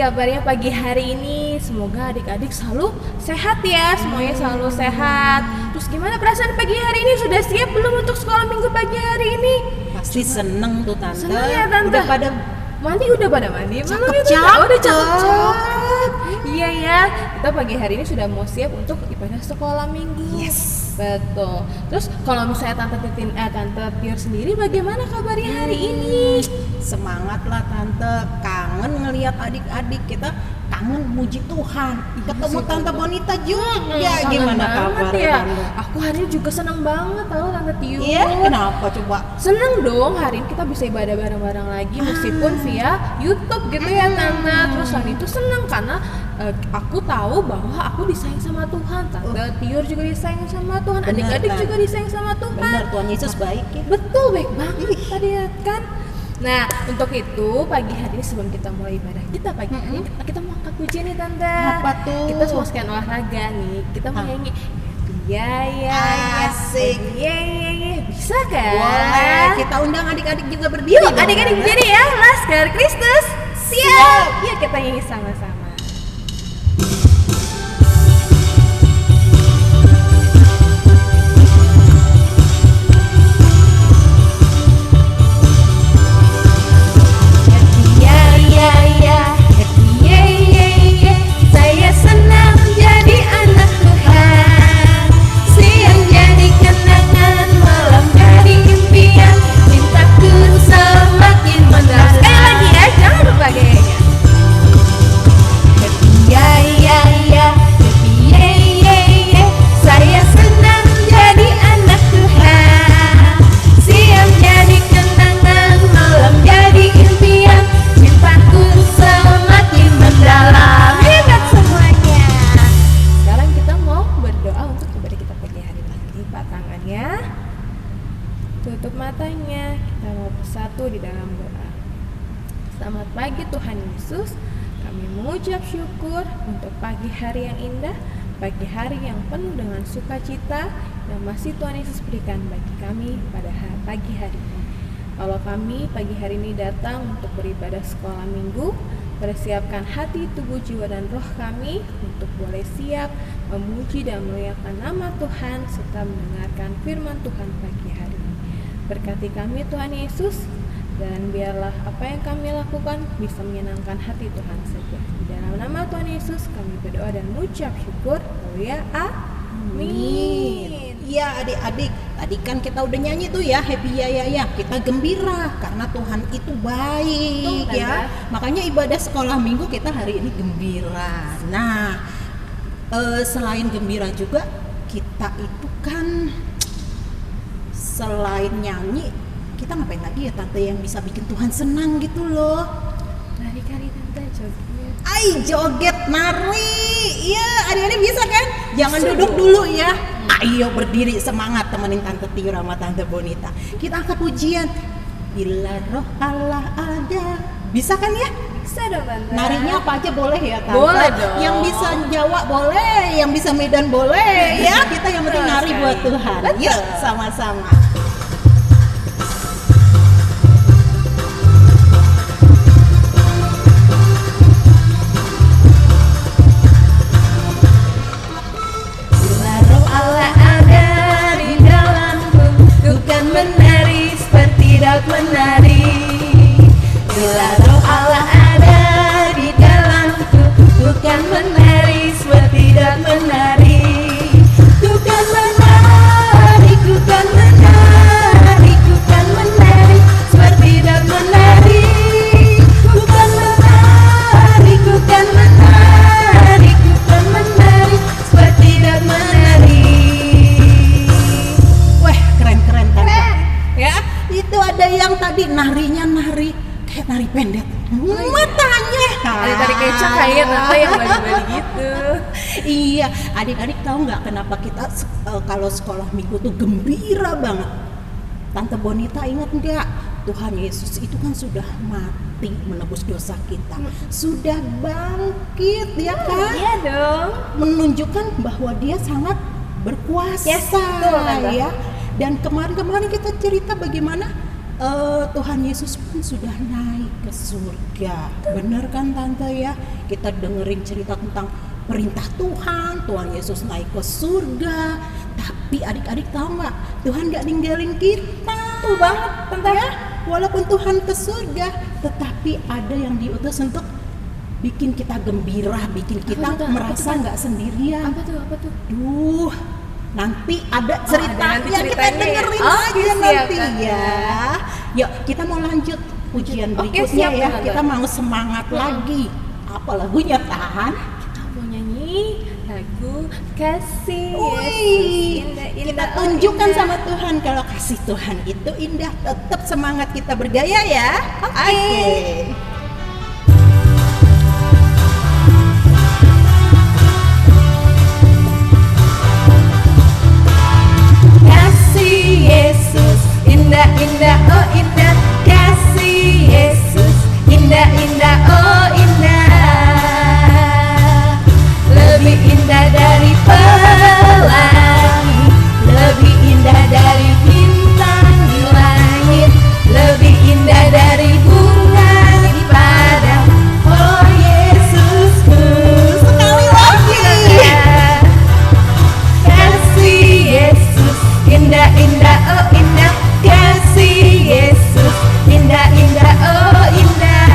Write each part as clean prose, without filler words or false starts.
kabarnya pagi hari ini? Semoga adik-adik selalu sehat ya, semuanya selalu sehat. Terus gimana perasaan pagi hari ini? Sudah siap belum untuk sekolah minggu pagi hari ini? Pasti seneng tuh Tante. Seneng ya Tante? Udah pada udah pada mandi belum ya, cakep. Oh, udah cakep. Iya ya, kita pagi hari ini sudah mau siap untuk ibadah sekolah minggu. Yes. Betul. Terus kalau misalnya Tante Tiur sendiri bagaimana kabarnya hari ini? semangat lah Tante, kangen ngelihat adik-adik kita, kangen muji Tuhan. Ketemu Tante Bonita juga. Gimana kabar ya? Tante? Aku hari ini juga seneng banget tahu Tante Tiur. Iya, kenapa coba? Seneng dong, hari ini kita bisa ibadah bareng-bareng lagi meskipun via YouTube gitu ya Tante. Terus hari itu seneng karena aku tahu bahwa aku disayang sama Tuhan. Tante Tiur juga disayang sama Tuhan. Adik-adik juga disayang sama Tuhan. Benar, Tuhan Yesus baik ya. Betul, baik banget tadi kan. Nah, untuk itu pagi hari ini sebelum kita mulai ibadah kita pagi hari ini kita mau angkat pujian nih Tante. Apa tuh? Kita mau sekalian olahraga nih. Kita mau nyanyi ya, asik. Ya. Bisa kan? Boleh, kita undang adik-adik juga berdiri. Yuk, adik-adik berdiri ya. Laskar Kristus. Siap. Yuk kita nyanyi sama-sama. Tutup matanya, kita mau bersatu di dalam doa. Selamat pagi Tuhan Yesus, kami mengucap syukur untuk pagi hari yang indah, pagi hari yang penuh dengan sukacita yang masih Tuhan Yesus berikan bagi kami pada pagi hari ini. Kalau kami pagi hari ini datang untuk beribadah sekolah minggu, persiapkan hati, tubuh, jiwa, dan roh kami untuk boleh siap memuji dan memuliakan nama Tuhan serta mendengarkan firman Tuhan pagi hari ini. Berkati kami Tuhan Yesus, dan biarlah apa yang kami lakukan bisa menyenangkan hati Tuhan saja. Di dalam nama Tuhan Yesus kami berdoa dan mengucap syukur. Haleluya, amin. Iya adik-adik, tadi kan kita udah nyanyi tuh ya, happy ya. Kita gembira karena Tuhan itu baik. Betul, ya. Makanya ibadah sekolah minggu kita hari ini gembira. Nah, selain gembira juga kita itu kan selain nyanyi, kita ngapain lagi ya Tante yang bisa bikin Tuhan senang gitu loh? Nari-nari Tante, joget. Joget, nari. Iya, adik-adik bisa kan? Jangan duduk dulu ya. Ayo berdiri, semangat temenin Tante Tiur sama Tante Bonita. Kita angkat pujian. Bila roh Allah ada. Bisa kan ya? Bisa dong Tante. Narinya apa aja boleh ya Tante? Boleh dong. Yang bisa Jawa boleh, yang bisa Medan boleh ya. Kita yang penting nari buat Tuhan. Betul. Yuk sama-sama. Bila roh Allah ada di dalamku, ku kan menari seperti Daud menari. Bila roh Allah ada di dalamku, ku kan menari seperti Daud menari. Ku kan menari, ku kan menari, ku kan menari seperti Daud menari. Ku kan menari, ku kan menari, ku kan menari seperti Daud menari. Wah, keren-keren Tante. Ya, itu ada yang tadi narinya nari kayak nari pendek. Matanya Ada tari kecap kayak Tante yang balik-balik gitu. Iya, adik-adik tahu nggak kenapa kita kalau sekolah minggu tuh gembira banget? Tante Bonita ingat nggak? Tuhan Yesus itu kan sudah mati menebus dosa kita, sudah bangkit ya kan? Iya dong. Menunjukkan bahwa Dia sangat berkuasa, Yes, betul, Tante. ya. Dan kemarin kita cerita bagaimana Tuhan Yesus pun sudah naik ke surga. Benar kan Tante ya? Kita dengerin cerita tentang perintah Tuhan, Tuhan Yesus naik ke surga. Tapi adik-adik tahu nggak? Tuhan nggak ninggalin kita. Tuh banget, Tante. Ya, walaupun Tuhan ke surga, tetapi ada yang diutus untuk bikin kita gembira, bikin kita merasa nggak sendirian. Apa tuh? Duh, nanti ada ceritanya, nanti kita ceritanya dengerin ya. aja Siap, nanti Tante. ya. Yuk, kita mau lanjut ujian Oke, berikutnya siap, ya. Tante. Kita mau semangat lagi. Apa lagunya Tan? Kita mau nyanyi lagu Kasih Wih, Yesus Indah-indah. kita Oh, tunjukkan indah. sama Tuhan kalau kasih Tuhan itu indah. Tetap semangat kita bergaya ya. Oke. Kasih Yesus indah-indah, oh indah. Kasih Yesus indah-indah, oh indah. Lebih indah dari pelangi, lebih indah dari bintang di langit, lebih indah dari bunga di padang. Oh Yesusku, Sekali lagi. kasih Yesus indah-indah, oh indah. Kasih Yesus indah-indah, oh indah.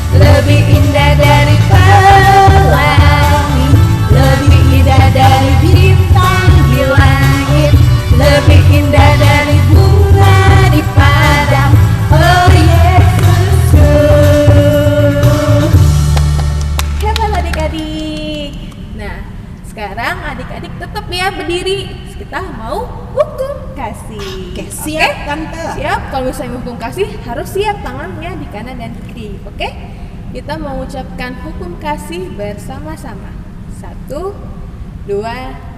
Lebih indah dari pelangi, lebih indah dari bintang di langit, lebih indah dari bunga di padang. Oh Yesusku. Hebat adik-adik. Nah, sekarang adik-adik tetap ya berdiri. Kita mau hukum kasih. Oke, siap Tante. Siap. Kalau misalnya hukum kasih harus siap tangannya di kanan dan di kiri. Oke? Kita mengucapkan hukum kasih bersama-sama. 1, 2,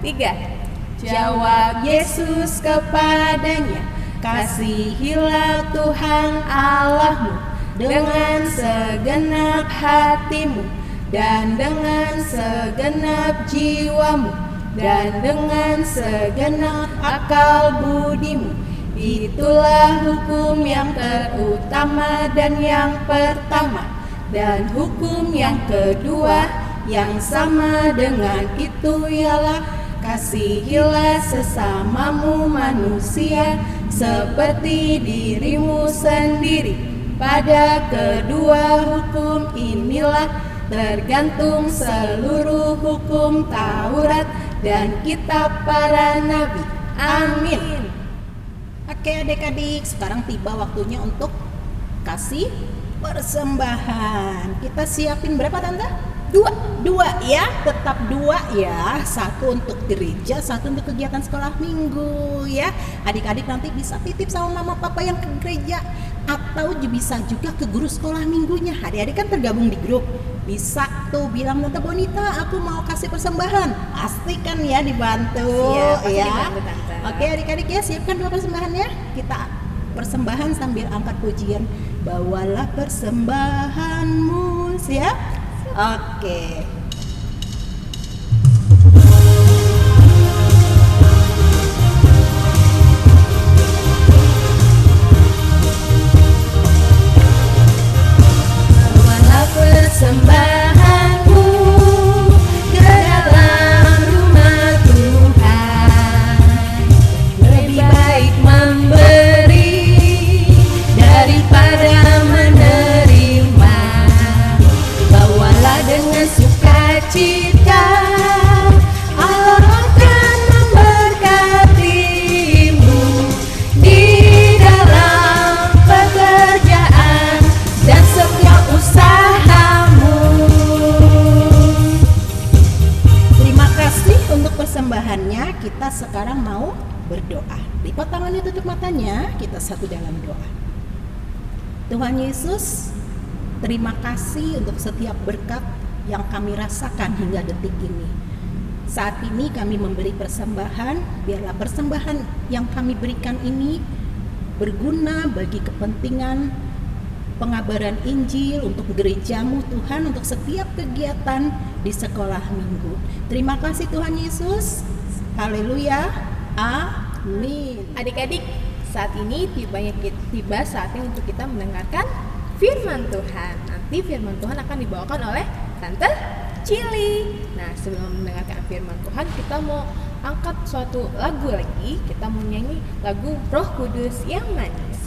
3. Jawab Yesus kepadanya, kasihilah Tuhan Allahmu dengan segenap hatimu dan dengan segenap jiwamu dan dengan segenap akal budimu. Itulah hukum yang terutama dan yang pertama. Dan hukum yang kedua yang sama dengan itu ialah kasihilah sesamamu manusia seperti dirimu sendiri. Pada kedua hukum inilah tergantung seluruh hukum Taurat dan kitab para nabi. Amin. Oke adik-adik, sekarang tiba waktunya untuk kasih persembahan. Kita siapin berapa Tante? Dua ya, tetap 2 ya. 1 untuk gereja, 1 untuk kegiatan sekolah minggu ya. Adik-adik nanti bisa titip sama mama papa yang ke gereja, atau bisa juga ke guru sekolah minggunya. Adik-adik kan tergabung di grup, bisa tuh bilang Tante Bonita aku mau kasih persembahan. Pastikan ya dibantu. Siap, pasti ya. dibantu, Tante. Oke, Adik-adik ya, siapkan 2 persembahannya. Kita persembahan sambil angkat pujian. Bawalah persembahanmu, siap? Oke. Bawalah persembahanmu ke dalam rumah Tuhan. Lebih baik memberi daripada menerima. Bawalah dengan sukacita, Allah akan memberkatimu di dalam pekerjaan dan setiap usahamu. Terima kasih untuk persembahannya. Kita sekarang mau berdoa. Lipat tangannya, tutup matanya. Kita satu dalam doa. Tuhan Yesus, terima kasih untuk setiap berkat yang kami rasakan hingga detik ini. Saat ini kami memberi persembahan. Biarlah persembahan yang kami berikan ini berguna bagi kepentingan pengabaran Injil untuk gerejamu Tuhan, untuk setiap kegiatan di sekolah minggu. Terima kasih Tuhan Yesus. Haleluya. Amin. Adik-adik, saat ini tiba saatnya untuk kita mendengarkan firman Tuhan. Nanti firman Tuhan akan dibawakan oleh Tante Cili. Nah, sebelum mendengarkan firman Tuhan, kita mau angkat suatu lagu lagi. Kita mau nyanyi lagu Roh Kudus yang Manis.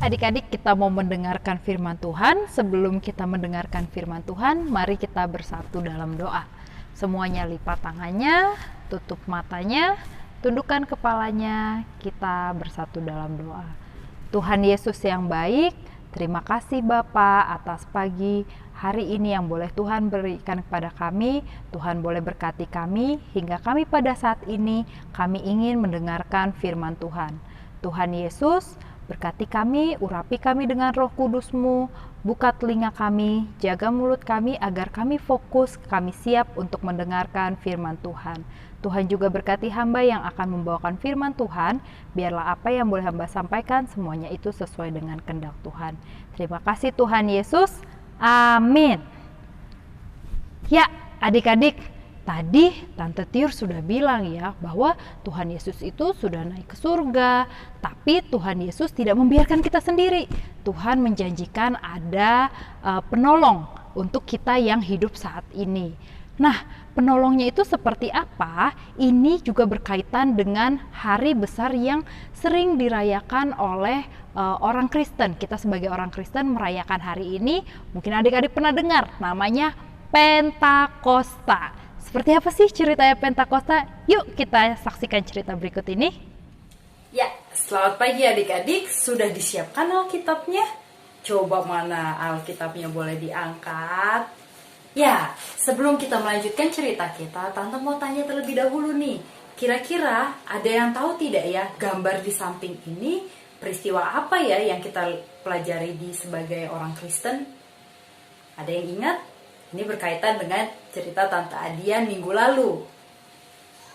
Adik-adik, kita mau mendengarkan firman Tuhan. Sebelum kita mendengarkan firman Tuhan, mari kita bersatu dalam doa. Semuanya lipat tangannya, tutup matanya, tundukkan kepalanya, kita bersatu dalam doa. Tuhan Yesus yang baik, terima kasih Bapa atas pagi hari ini yang boleh Tuhan berikan kepada kami. Tuhan boleh berkati kami, hingga kami pada saat ini, kami ingin mendengarkan firman Tuhan. Tuhan Yesus, berkati kami, urapi kami dengan Roh Kudus-Mu, buka telinga kami, jaga mulut kami agar kami fokus, kami siap untuk mendengarkan firman Tuhan. Tuhan juga berkati hamba yang akan membawakan firman Tuhan, biarlah apa yang boleh hamba sampaikan semuanya itu sesuai dengan kehendak Tuhan. Terima kasih Tuhan Yesus, amin. Ya, adik-adik, tadi Tante Tiur sudah bilang ya bahwa Tuhan Yesus itu sudah naik ke surga, tapi Tuhan Yesus tidak membiarkan kita sendiri. Tuhan menjanjikan ada penolong untuk kita yang hidup saat ini. Nah, penolongnya itu seperti apa? Ini juga berkaitan dengan hari besar yang sering dirayakan oleh orang Kristen. Kita sebagai orang Kristen merayakan hari ini, mungkin adik-adik pernah dengar, namanya Pentakosta. Seperti apa sih ceritanya Pentakosta? Yuk kita saksikan cerita berikut ini. Ya, selamat pagi adik-adik. Sudah disiapkan Alkitabnya? Coba mana Alkitabnya boleh diangkat? Ya, sebelum kita melanjutkan cerita kita, Tante mau tanya terlebih dahulu nih. Kira-kira ada yang tahu tidak ya, gambar di samping ini peristiwa apa ya yang kita pelajari sebagai orang Kristen? Ada yang ingat? Ini berkaitan dengan cerita Tante Adian minggu lalu.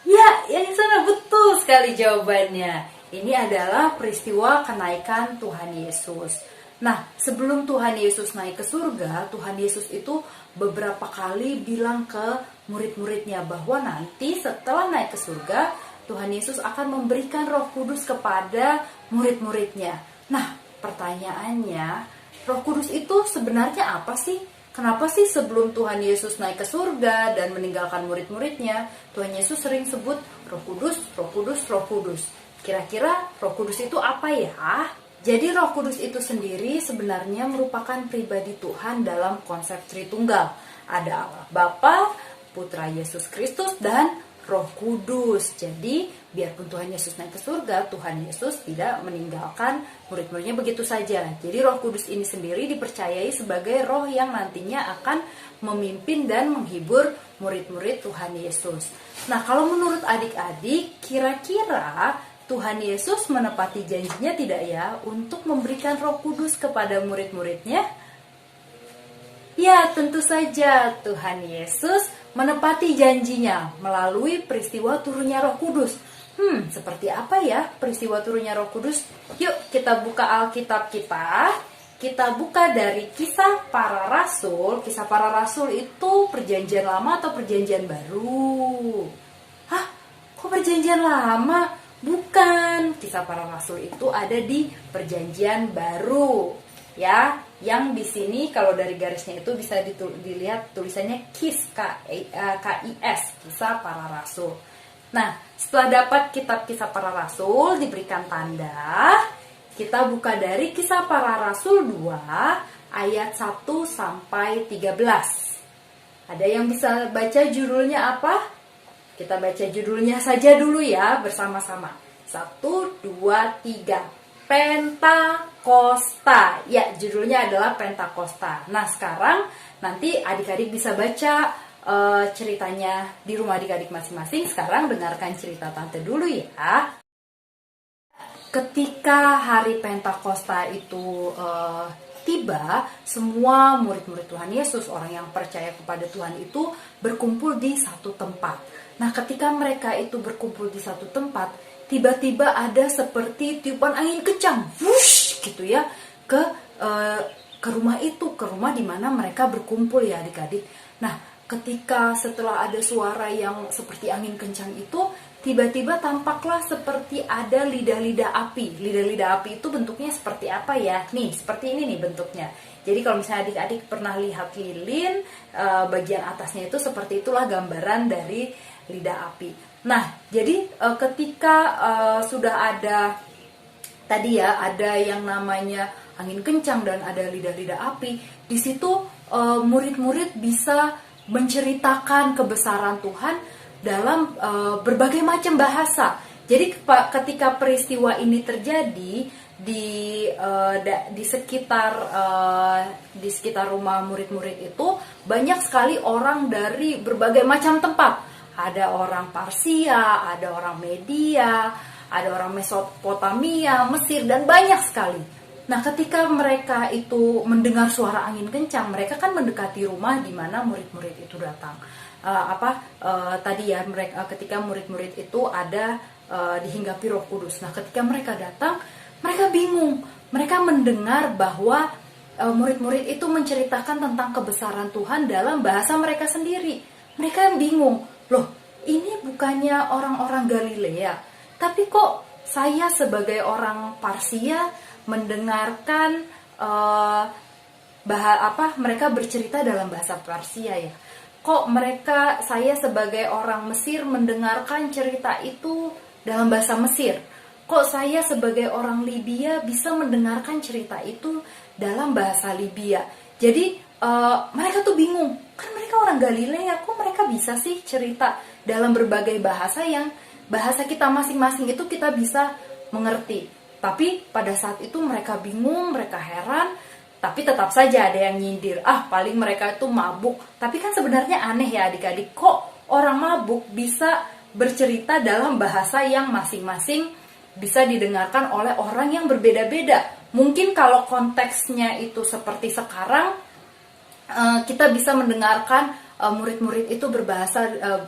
Ya, yang sana betul sekali jawabannya. Ini adalah peristiwa kenaikan Tuhan Yesus. Nah, sebelum Tuhan Yesus naik ke surga, Tuhan Yesus itu beberapa kali bilang ke murid-muridnya bahwa nanti setelah naik ke surga, Tuhan Yesus akan memberikan Roh Kudus kepada murid-muridnya. Nah, pertanyaannya, Roh Kudus itu sebenarnya apa sih? Kenapa sih sebelum Tuhan Yesus naik ke surga dan meninggalkan murid-muridnya, Tuhan Yesus sering sebut Roh Kudus, Roh Kudus, Roh Kudus. Kira-kira Roh Kudus itu apa ya? Jadi Roh Kudus itu sendiri sebenarnya merupakan pribadi Tuhan dalam konsep Tritunggal. Ada Allah Bapa, Putra Yesus Kristus, dan Roh Kudus. Jadi biarpun Tuhan Yesus naik ke surga, Tuhan Yesus tidak meninggalkan murid-muridnya begitu saja. Jadi Roh Kudus ini sendiri dipercayai sebagai roh yang nantinya akan memimpin dan menghibur murid-murid Tuhan Yesus. Nah, kalau menurut adik-adik, kira-kira Tuhan Yesus menepati janjinya tidak ya untuk memberikan Roh Kudus kepada murid-muridnya? Ya, tentu saja Tuhan Yesus menepati janjinya melalui peristiwa turunnya Roh Kudus. Seperti apa ya peristiwa turunnya Roh Kudus? Yuk kita buka Alkitab kita. Kita buka dari Kisah Para Rasul. Kisah Para Rasul itu perjanjian lama atau perjanjian baru? kok perjanjian lama? Bukan, Kisah Para Rasul itu ada di Perjanjian Baru, ya. Yang di sini kalau dari garisnya itu bisa dilihat tulisannya KIS, KIS, Kisah Para Rasul. Nah, setelah dapat kitab Kisah Para Rasul diberikan tanda, kita buka dari Kisah Para Rasul 2 ayat 1 sampai 13. Ada yang bisa baca judulnya apa? Kita baca judulnya saja dulu ya bersama-sama. 1, 2, 3. Pentakosta. Ya, judulnya adalah Pentakosta. Nah, sekarang nanti adik-adik bisa baca ceritanya di rumah adik-adik masing-masing. Sekarang dengarkan cerita tante dulu ya. Ketika hari Pentakosta itu tiba, semua murid-murid Tuhan Yesus, orang yang percaya kepada Tuhan itu berkumpul di satu tempat. Nah, ketika mereka itu berkumpul di satu tempat, tiba-tiba ada seperti tiupan angin kencang, wush, gitu ya, ke rumah itu, ke rumah di mana mereka berkumpul ya adik-adik. Nah, ketika setelah ada suara yang seperti angin kencang itu, tiba-tiba tampaklah seperti ada lidah-lidah api. Lidah-lidah api itu bentuknya seperti apa ya? Nih, seperti ini nih bentuknya. Jadi kalau misalnya adik-adik pernah lihat lilin, bagian atasnya itu seperti itulah gambaran dari lidah api. Nah, jadi ketika sudah ada tadi ya, ada yang namanya angin kencang dan ada lidah-lidah api, di situ murid-murid bisa menceritakan kebesaran Tuhan dalam berbagai macam bahasa. Jadi ketika peristiwa ini terjadi di sekitar rumah murid-murid itu, banyak sekali orang dari berbagai macam tempat. Ada orang Parsia, ada orang Media, ada orang Mesopotamia, Mesir, dan banyak sekali. Nah, ketika mereka itu mendengar suara angin kencang, mereka kan mendekati rumah di mana murid-murid itu datang. Tadi ya, ketika murid-murid itu ada dihinggapi Roh Kudus. Nah, ketika mereka datang, mereka bingung. Mereka mendengar bahwa murid-murid itu menceritakan tentang kebesaran Tuhan dalam bahasa mereka sendiri. Mereka bingung, loh, ini bukannya orang-orang Galilea, tapi kok saya sebagai orang Parsia mendengarkan mereka bercerita dalam bahasa Parsia ya. Kok saya sebagai orang Mesir mendengarkan cerita itu dalam bahasa Mesir. Kok saya sebagai orang Libya bisa mendengarkan cerita itu dalam bahasa Libya. Jadi mereka tuh bingung, kan mereka orang Galilea, kok mereka bisa sih cerita dalam berbagai bahasa yang bahasa kita masing-masing itu kita bisa mengerti. Tapi pada saat itu mereka bingung, mereka heran, tapi tetap saja ada yang nyindir, paling mereka itu mabuk. Tapi kan sebenarnya aneh ya adik-adik, kok orang mabuk bisa bercerita dalam bahasa yang masing-masing bisa didengarkan oleh orang yang berbeda-beda. Mungkin kalau konteksnya itu seperti sekarang, kita bisa mendengarkan murid-murid itu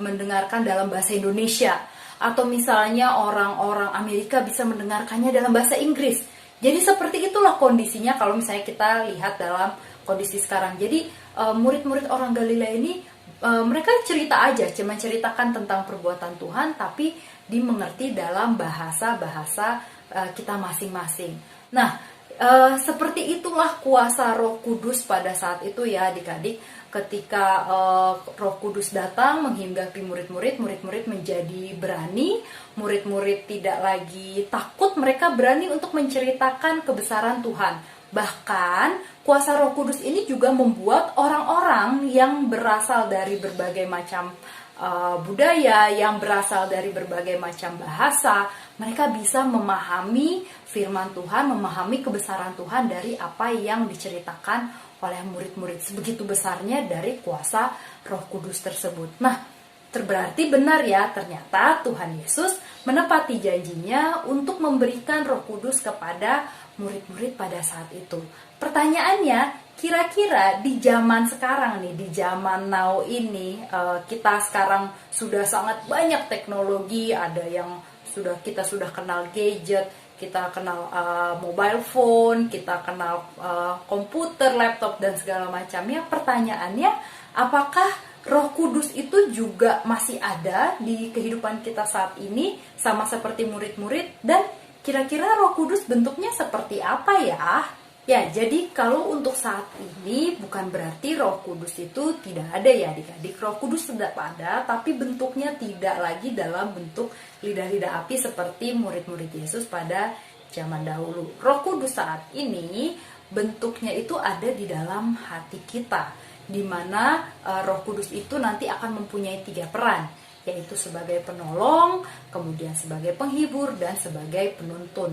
mendengarkan dalam bahasa Indonesia, atau misalnya orang-orang Amerika bisa mendengarkannya dalam bahasa Inggris. Jadi seperti itulah kondisinya kalau misalnya kita lihat dalam kondisi sekarang. Jadi murid-murid orang Galilea ini mereka cerita aja, cuma ceritakan tentang perbuatan Tuhan, tapi dimengerti dalam bahasa-bahasa kita masing-masing. Nah, seperti itulah kuasa Roh Kudus pada saat itu ya adik-adik. Ketika Roh Kudus datang menghinggapi murid-murid menjadi berani, murid-murid tidak lagi takut, mereka berani untuk menceritakan kebesaran Tuhan. Bahkan kuasa Roh Kudus ini juga membuat orang-orang yang berasal dari berbagai macam budaya, yang berasal dari berbagai macam bahasa, mereka bisa memahami firman Tuhan, memahami kebesaran Tuhan dari apa yang diceritakan oleh murid-murid. Sebegitu besarnya dari kuasa Roh Kudus tersebut. Nah, berarti benar ya, ternyata Tuhan Yesus menepati janjinya untuk memberikan Roh Kudus kepada murid-murid pada saat itu. Pertanyaannya, kira-kira di zaman sekarang nih, di zaman now ini, kita sekarang sudah sangat banyak teknologi, ada yang kita sudah kenal gadget, kita kenal mobile phone, kita kenal komputer, laptop, dan segala macamnya. Pertanyaannya, apakah Roh Kudus itu juga masih ada di kehidupan kita saat ini, sama seperti murid-murid. Dan kira-kira Roh Kudus bentuknya seperti apa ya? Ya, jadi kalau untuk saat ini bukan berarti Roh Kudus itu tidak ada ya adik-adik. Roh Kudus tetap ada, tapi bentuknya tidak lagi dalam bentuk lidah-lidah api seperti murid-murid Yesus pada zaman dahulu. Roh Kudus saat ini bentuknya itu ada di dalam hati kita, di mana Roh Kudus itu nanti akan mempunyai 3 peran, yaitu sebagai penolong, kemudian sebagai penghibur, dan sebagai penuntun.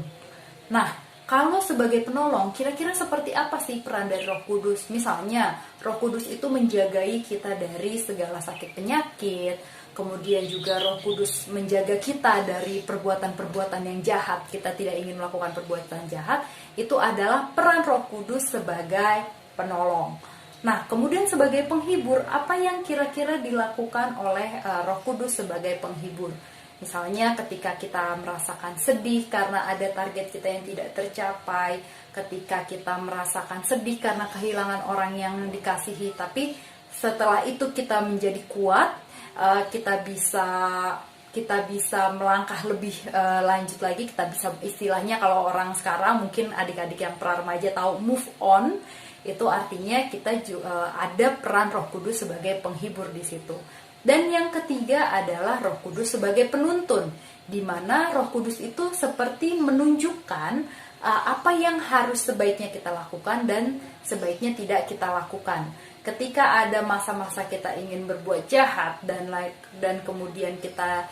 Nah, kalau sebagai penolong, kira-kira seperti apa sih peran dari Roh Kudus? Misalnya, Roh Kudus itu menjagai kita dari segala sakit penyakit, kemudian juga Roh Kudus menjaga kita dari perbuatan-perbuatan yang jahat. Kita tidak ingin melakukan perbuatan jahat, itu adalah peran Roh Kudus sebagai penolong. Nah, kemudian sebagai penghibur, apa yang kira-kira dilakukan oleh Roh Kudus sebagai penghibur? Misalnya ketika kita merasakan sedih karena ada target kita yang tidak tercapai, ketika kita merasakan sedih karena kehilangan orang yang dikasihi, tapi setelah itu kita menjadi kuat, kita bisa melangkah lebih lanjut lagi, kita bisa istilahnya kalau orang sekarang mungkin adik-adik yang pra-remaja tahu move on, itu artinya kita ada peran Roh Kudus sebagai penghibur di situ. Dan yang ketiga adalah Roh Kudus sebagai penuntun, di mana Roh Kudus itu seperti menunjukkan apa yang harus sebaiknya kita lakukan dan sebaiknya tidak kita lakukan. Ketika ada masa-masa kita ingin berbuat jahat dan kemudian kita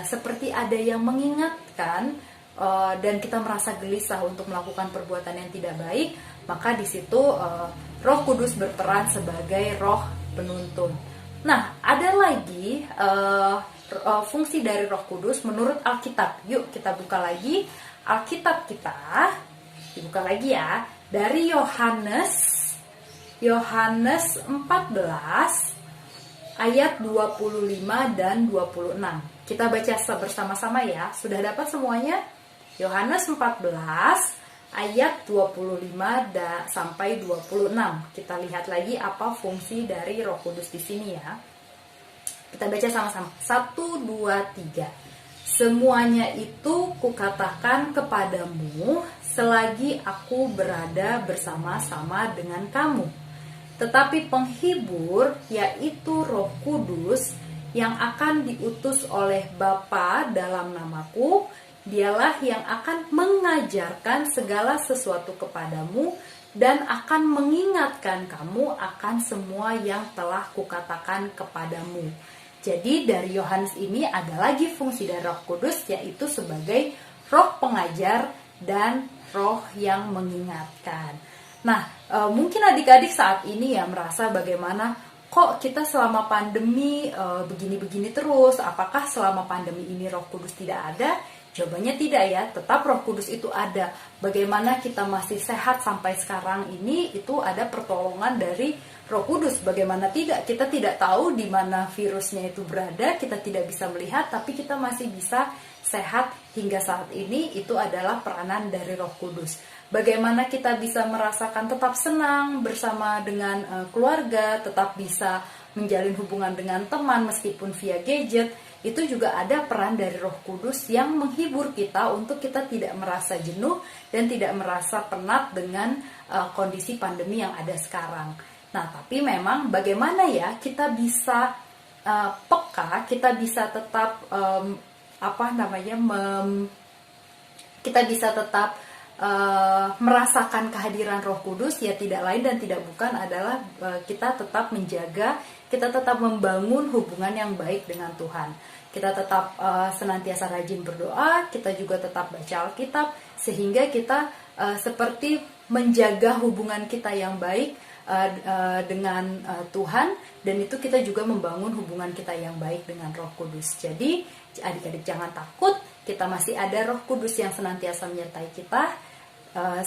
seperti ada yang mengingatkan dan kita merasa gelisah untuk melakukan perbuatan yang tidak baik, maka di situ Roh Kudus berperan sebagai Roh penuntun. Nah, ada lagi fungsi dari Roh Kudus menurut Alkitab. Yuk kita buka lagi Alkitab kita. Dibuka lagi ya. Dari Yohanes 14 ayat 25 dan 26. Kita baca bersama-sama ya. Sudah dapat semuanya? Yohanes 14 ayat 25 sampai 26. Kita lihat lagi apa fungsi dari Roh Kudus di sini ya. Kita baca sama-sama. 1, 2, 3. Semuanya itu kukatakan kepadamu selagi aku berada bersama-sama dengan kamu. Tetapi penghibur, yaitu Roh Kudus, yang akan diutus oleh Bapa dalam namaku, Dialah yang akan mengajarkan segala sesuatu kepadamu dan akan mengingatkan kamu akan semua yang telah kukatakan kepadamu. Jadi dari Yohanes ini ada lagi fungsi dari Roh Kudus, yaitu sebagai roh pengajar dan roh yang mengingatkan. Nah, mungkin adik-adik saat ini ya merasa bagaimana kok kita selama pandemi begini-begini terus, apakah selama pandemi ini Roh Kudus tidak ada? Jawabannya tidak ya, tetap Roh Kudus itu ada. Bagaimana kita masih sehat sampai sekarang ini, itu ada pertolongan dari Roh Kudus. Bagaimana tidak, kita tidak tahu di mana virusnya itu berada, kita tidak bisa melihat, tapi kita masih bisa sehat hingga saat ini, itu adalah peranan dari Roh Kudus. Bagaimana kita bisa merasakan tetap senang bersama dengan keluarga, tetap bisa menjalin hubungan dengan teman meskipun via gadget, itu juga ada peran dari Roh Kudus yang menghibur kita untuk kita tidak merasa jenuh dan tidak merasa penat dengan kondisi pandemi yang ada sekarang. Nah, tapi memang bagaimana ya kita bisa peka, kita bisa tetap kita bisa tetap merasakan kehadiran Roh Kudus, ya tidak lain dan tidak bukan adalah kita tetap menjaga, kita tetap membangun hubungan yang baik dengan Tuhan. Kita tetap senantiasa rajin berdoa, kita juga tetap baca Alkitab, sehingga kita seperti menjaga hubungan kita yang baik dengan Tuhan, dan itu kita juga membangun hubungan kita yang baik dengan Roh Kudus. Jadi adik-adik jangan takut, kita masih ada Roh Kudus yang senantiasa menyertai kita.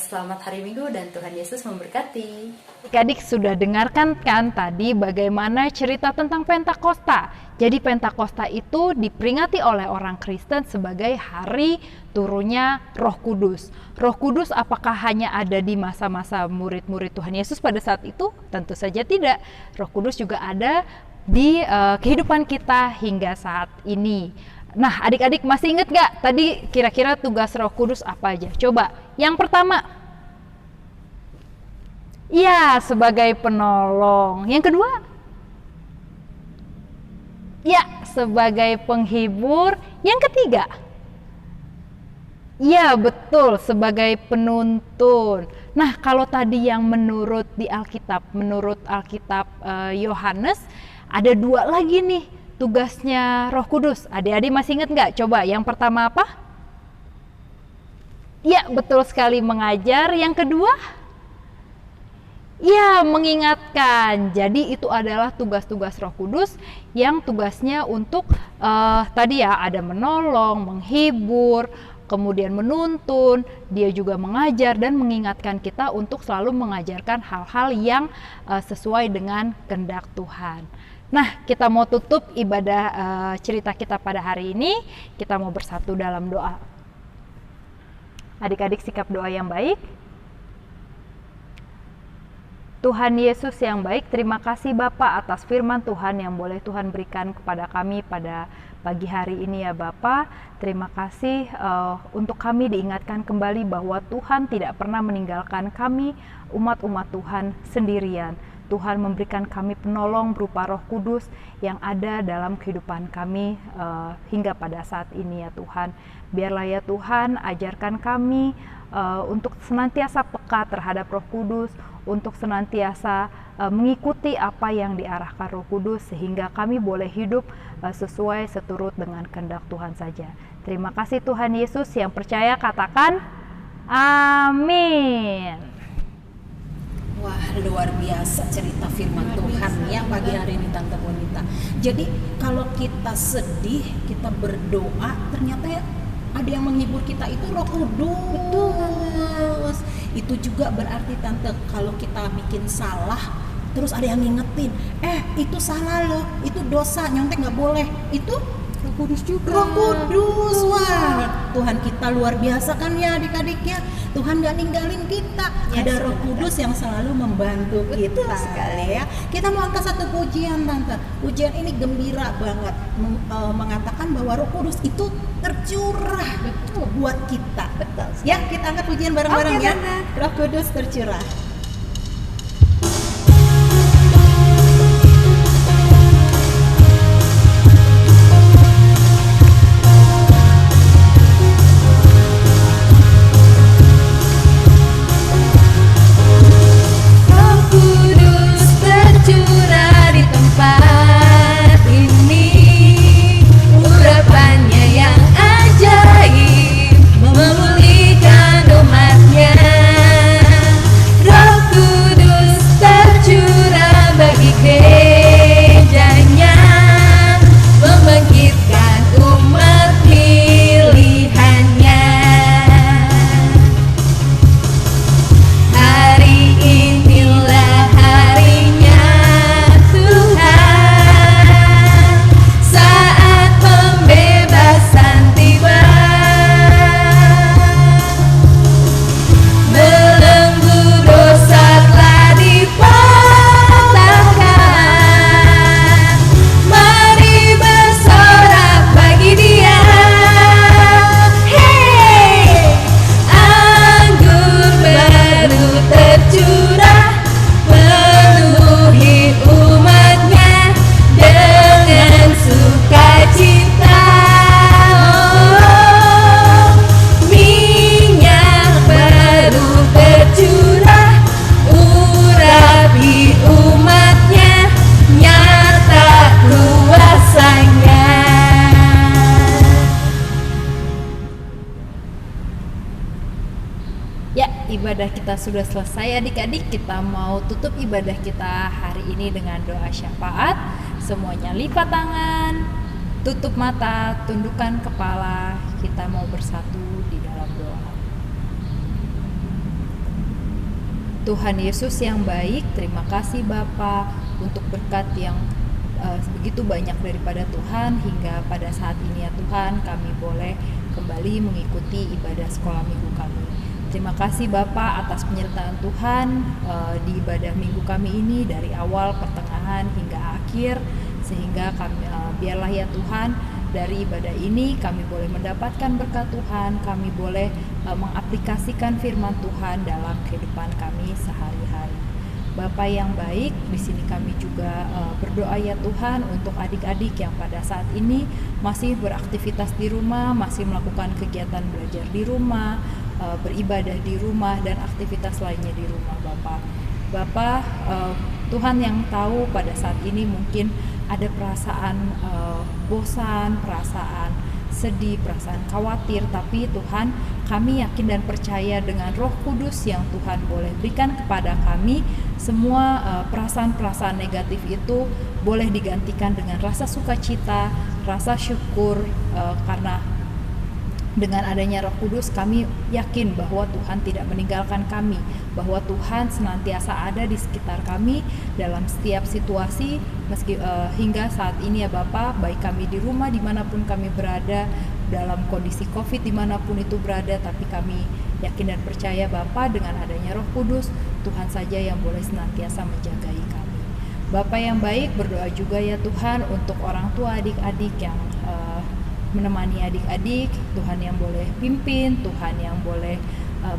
Selamat hari Minggu dan Tuhan Yesus memberkati. Adik-adik sudah dengarkan kan tadi bagaimana cerita tentang Pentakosta. Jadi Pentakosta itu diperingati oleh orang Kristen sebagai hari turunnya Roh Kudus. Roh Kudus apakah hanya ada di masa-masa murid-murid Tuhan Yesus pada saat itu? Tentu saja tidak. Roh Kudus juga ada di kehidupan kita hingga saat ini. Nah, adik-adik masih ingat gak tadi kira-kira tugas Roh Kudus apa aja? Coba, yang pertama, ya sebagai penolong. Yang kedua, ya sebagai penghibur. Yang ketiga, ya betul, sebagai penuntun. Nah, kalau tadi yang menurut Alkitab Yohanes, ada dua lagi nih tugasnya Roh Kudus. Adik-adik masih ingat nggak? Coba, yang pertama apa? Ya, betul sekali, mengajar. Yang kedua, ya mengingatkan. Jadi itu adalah tugas-tugas Roh Kudus yang tugasnya untuk tadi ya, ada menolong, menghibur, kemudian menuntun, dia juga mengajar dan mengingatkan kita untuk selalu mengajarkan hal-hal yang sesuai dengan kehendak Tuhan. Nah, kita mau tutup ibadah cerita kita pada hari ini. Kita mau bersatu dalam doa. Adik-adik sikap doa yang baik. Tuhan Yesus yang baik, terima kasih Bapa atas firman Tuhan yang boleh Tuhan berikan kepada kami pada pagi hari ini ya Bapa. Terima kasih untuk kami diingatkan kembali bahwa Tuhan tidak pernah meninggalkan kami, umat-umat Tuhan sendirian. Tuhan memberikan kami penolong berupa Roh Kudus yang ada dalam kehidupan kami hingga pada saat ini ya Tuhan. Biarlah ya Tuhan ajarkan kami untuk senantiasa peka terhadap Roh Kudus, untuk senantiasa mengikuti apa yang diarahkan Roh Kudus sehingga kami boleh hidup sesuai seturut dengan kehendak Tuhan saja. Terima kasih Tuhan Yesus, yang percaya katakan amin. Wah, luar biasa cerita firman Tuhan ya pagi hari ini Tante Bonita. Jadi kalau kita sedih, kita berdoa, ternyata ya ada yang menghibur kita, itu Roh Kudus. Betul. Itu juga berarti Tante, kalau kita bikin salah, terus ada yang ngingetin, itu salah loh, itu dosa, nyontek nggak boleh. Itu Roh Kudus juga. Roh Kudus, wah Tuhan kita luar biasa kan ya adik-adiknya. Tuhan gak ninggalin kita. Yes, ada Roh Kudus yang selalu membantu kita. Betul sekali ya. Kita mau angkat satu pujian Tante. Pujian ini gembira banget, mengatakan bahwa Roh Kudus itu tercurah buat kita. Betul. Ya, kita angkat pujian bareng-bareng ya. Roh Kudus tercurah. Memulihkan umatnya. ibadah kita sudah selesai adik-adik, kita mau tutup ibadah kita hari ini dengan doa syafaat. Semuanya lipat tangan, tutup mata, tundukkan kepala, kita mau bersatu di dalam doa. Tuhan Yesus yang baik, terima kasih Bapa untuk berkat yang begitu banyak daripada Tuhan hingga pada saat ini ya Tuhan, kami boleh kembali mengikuti ibadah sekolah minggu kami. Terima kasih Bapa atas penyertaan Tuhan di ibadah minggu kami ini dari awal, pertengahan hingga akhir, sehingga kami biarlah ya Tuhan, dari ibadah ini kami boleh mendapatkan berkat Tuhan, kami boleh mengaplikasikan firman Tuhan dalam kehidupan kami sehari-hari. Bapa yang baik, di sini kami juga berdoa ya Tuhan untuk adik-adik yang pada saat ini masih beraktivitas di rumah, masih melakukan kegiatan belajar di rumah, beribadah di rumah dan aktivitas lainnya di rumah Bapa. Tuhan yang tahu pada saat ini mungkin ada perasaan bosan, perasaan sedih, perasaan khawatir, tapi Tuhan, kami yakin dan percaya dengan Roh Kudus yang Tuhan boleh berikan kepada kami, semua perasaan-perasaan negatif itu boleh digantikan dengan rasa sukacita, rasa syukur, karena dengan adanya Roh Kudus kami yakin bahwa Tuhan tidak meninggalkan kami, bahwa Tuhan senantiasa ada di sekitar kami dalam setiap situasi, meski hingga saat ini ya Bapa, baik kami di rumah dimanapun kami berada, dalam kondisi COVID dimanapun itu berada, tapi kami yakin dan percaya Bapa, dengan adanya Roh Kudus Tuhan saja yang boleh senantiasa menjagai kami. Bapa yang baik, berdoa juga ya Tuhan untuk orang tua adik-adik yang menemani adik-adik, Tuhan yang boleh pimpin, Tuhan yang boleh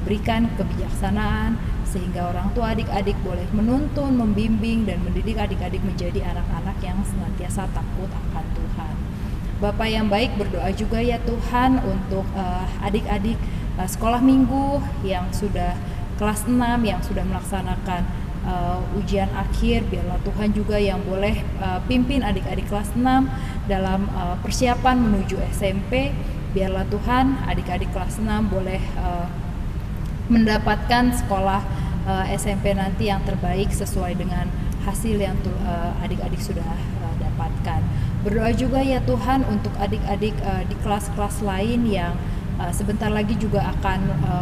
berikan kebijaksanaan, sehingga orang tua adik-adik boleh menuntun, membimbing, dan mendidik adik-adik menjadi anak-anak yang senantiasa takut akan Tuhan. Bapa yang baik, berdoa juga ya Tuhan untuk adik-adik sekolah minggu yang sudah kelas 6, yang sudah melaksanakan ujian akhir, biarlah Tuhan juga yang boleh pimpin adik-adik kelas 6 dalam persiapan menuju SMP. Biarlah Tuhan adik-adik kelas 6 boleh mendapatkan sekolah SMP nanti yang terbaik sesuai dengan hasil yang adik-adik sudah dapatkan. Berdoa juga ya Tuhan untuk adik-adik di kelas-kelas lain yang sebentar lagi juga akan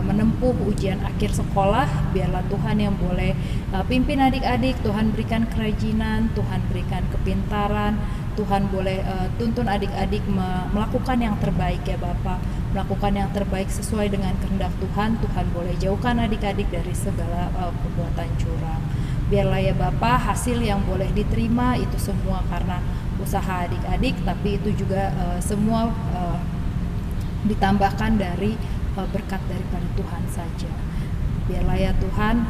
menempuh ujian akhir sekolah. Biarlah Tuhan yang boleh pimpin adik-adik, Tuhan berikan kerajinan, Tuhan berikan kepintaran, Tuhan boleh tuntun adik-adik melakukan yang terbaik ya Bapa, melakukan yang terbaik sesuai dengan kehendak Tuhan. Tuhan boleh jauhkan adik-adik dari segala perbuatan curang. Biarlah ya Bapa, hasil yang boleh diterima itu semua karena usaha adik-adik, tapi itu juga semua ditambahkan dari berkat daripada Tuhan saja. Biarlah ya Tuhan,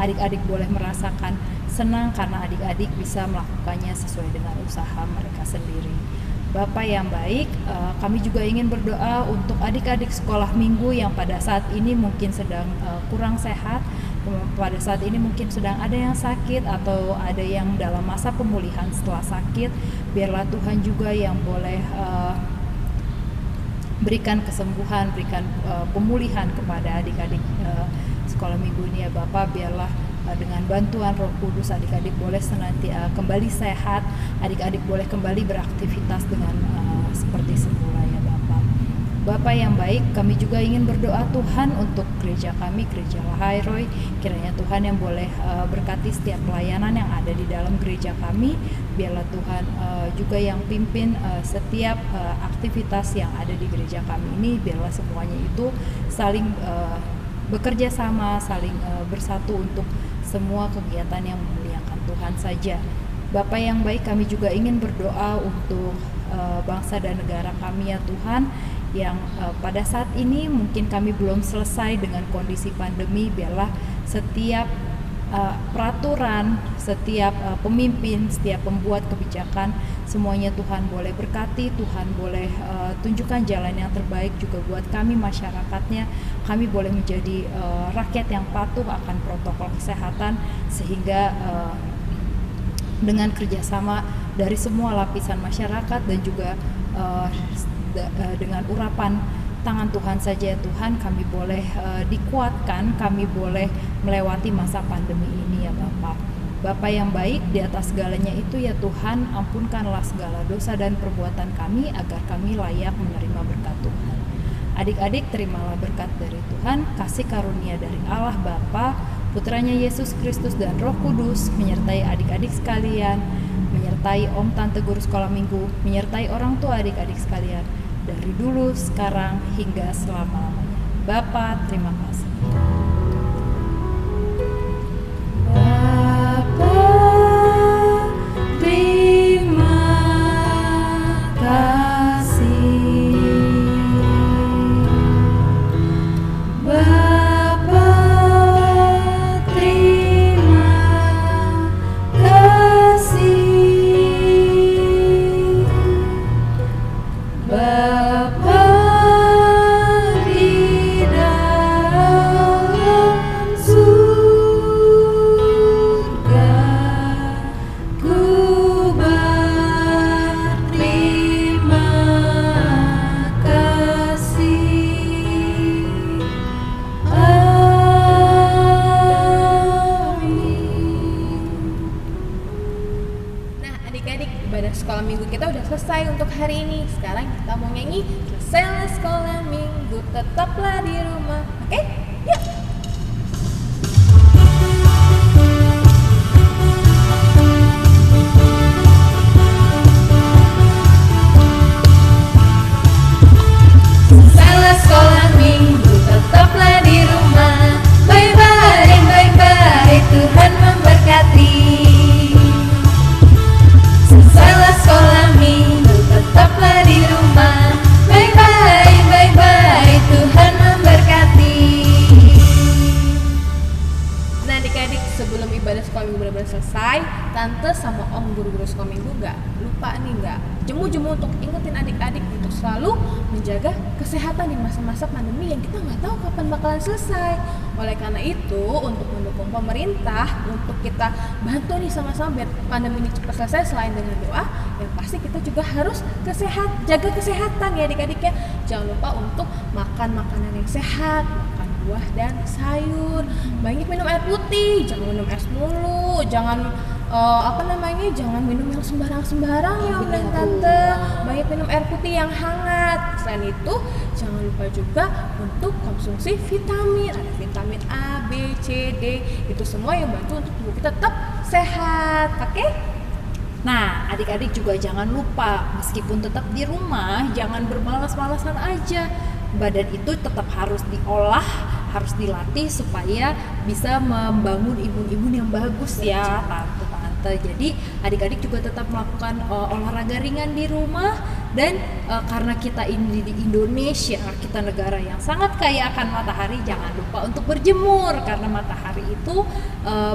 adik-adik boleh merasakan senang karena adik-adik bisa melakukannya sesuai dengan usaha mereka sendiri. Bapa yang baik, kami juga ingin berdoa untuk adik-adik sekolah minggu yang pada saat ini mungkin sedang kurang sehat, pada saat ini mungkin sedang ada yang sakit atau ada yang dalam masa pemulihan setelah sakit. Biarlah Tuhan juga yang boleh berikan kesembuhan, berikan pemulihan kepada adik-adik sekolah minggu ini ya Bapak. Biarlah dengan bantuan Roh Kudus adik-adik boleh senantiasa kembali sehat, adik-adik boleh kembali beraktivitas dengan seperti semula ya Bapak. Bapak yang baik, kami juga ingin berdoa Tuhan untuk gereja kami, Gereja Lahai-Roy. Kiranya Tuhan yang boleh berkati setiap pelayanan yang ada di dalam gereja kami. Biarlah Tuhan juga yang pimpin setiap aktivitas yang ada di gereja kami ini. Biarlah semuanya itu saling bekerja sama, saling bersatu untuk semua kegiatan yang memuliakan Tuhan saja. Bapak yang baik, kami juga ingin berdoa untuk bangsa dan negara kami ya Tuhan, yang pada saat ini mungkin kami belum selesai dengan kondisi pandemi. Biarlah setiap peraturan, setiap pemimpin, setiap pembuat kebijakan, semuanya Tuhan boleh berkati, Tuhan boleh tunjukkan jalan yang terbaik juga buat kami masyarakatnya. Kami boleh menjadi rakyat yang patuh akan protokol kesehatan, sehingga dengan kerjasama dari semua lapisan masyarakat dan juga dengan urapan tangan Tuhan saja ya Tuhan, kami boleh dikuatkan, kami boleh melewati masa pandemi ini ya Bapak. Bapak yang baik, di atas segalanya itu ya Tuhan, ampunkanlah segala dosa dan perbuatan kami agar kami layak menerima berkat Tuhan. Adik-adik, terimalah berkat dari Tuhan, kasih karunia dari Allah Bapa, Putranya Yesus Kristus dan Roh Kudus menyertai adik-adik sekalian, menyertai Om Tante Guru Sekolah Minggu, menyertai orang tua adik-adik sekalian, dari dulu, sekarang, hingga selama-lamanya. Bapa, terima kasih. Bapa, terima kita udah selesai untuk hari ini. Sekarang kita mau nyanyi selesai sekolah minggu tetaplah di rumah. Oke? Yuk. Selesai sekolah minggu tetaplah di rumah. Baik-baik, baik-baik, Tuhan memberkati. Selesai sekolah minggu tetaplah di rumah. Baik-baik, baik-baik, Tuhan memberkati. Nah adik-adik, sebelum ibadah sekolah minggu benar-benar selesai, tante sama om guru-guru sekolah minggu nggak lupa nih, nggak jemu-jemu untuk ingetin adik-adik untuk selalu menjaga kesehatan di masa-masa pandemi yang kita nggak tahu kapan bakalan selesai. Oleh karena itu, untuk mendukung pemerintah, untuk kita bantu nih sama-sama biar pandemi ini cepat selesai, selain dengan doa, yang pasti kita juga harus jaga kesehatan ya adik-adik ya. Jangan lupa untuk makan makanan yang sehat, makan buah dan sayur, banyak minum air putih, jangan minum es mulu, jangan jangan minum yang sembarang-sembarang ya om dan tante, banyak minum air putih yang hangat. Selain itu, jangan lupa juga untuk konsumsi vitamin, ada vitamin A, B, C, D, itu semua yang bantu untuk tubuh kita tetap sehat, oke? Nah, adik-adik juga jangan lupa, meskipun tetap di rumah, jangan bermalas-malasan aja. Badan itu tetap harus diolah, harus dilatih supaya bisa membangun imun-imun yang bagus ya, tante-tante. Jadi adik-adik juga tetap melakukan olahraga ringan di rumah. Dan karena kita ini di Indonesia, kita negara yang sangat kaya akan matahari, jangan lupa untuk berjemur, karena matahari itu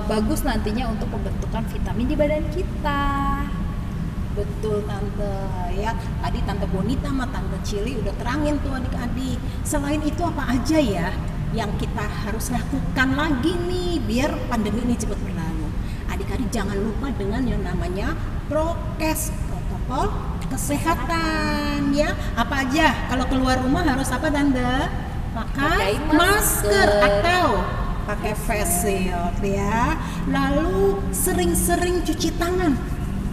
bagus nantinya untuk pembentukan vitamin di badan kita. Betul tante ya, tadi tante Bonita sama tante Cili udah terangin tuh adik-adik. Selain itu apa aja ya yang kita harus lakukan lagi nih biar pandemi ini cepat berlalu? Adik-adik jangan lupa dengan yang namanya prokes, protokol kesehatan ya. Apa aja? Kalau keluar rumah harus apa tante? Pakai masker atau pakai face shield ya. Lalu sering-sering cuci tangan.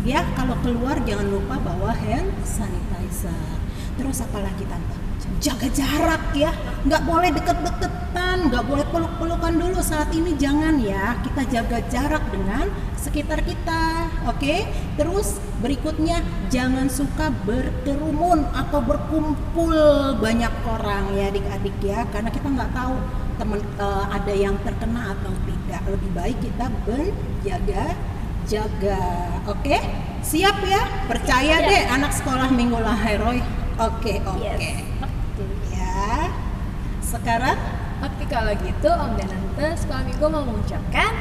Ya, kalau keluar jangan lupa bawa hand sanitizer. Terus apa lagi tante? Jaga jarak ya, nggak boleh deket-deketan, nggak boleh peluk-pelukan dulu saat ini, jangan ya. Kita jaga jarak dengan sekitar kita, oke? Terus berikutnya jangan suka berkerumun atau berkumpul banyak orang ya adik-adik ya, karena kita nggak tahu ada yang terkena atau tidak. Lebih baik kita jaga, oke? Siap ya? Percaya deh anak sekolah minggu lah Heroy. Oke. Ya. Sekarang Oke, kalau gitu om dan tante sekolah minggu mau mengucapkan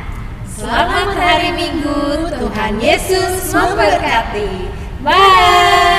Selamat hari Minggu, Tuhan Yesus memberkati. Bye.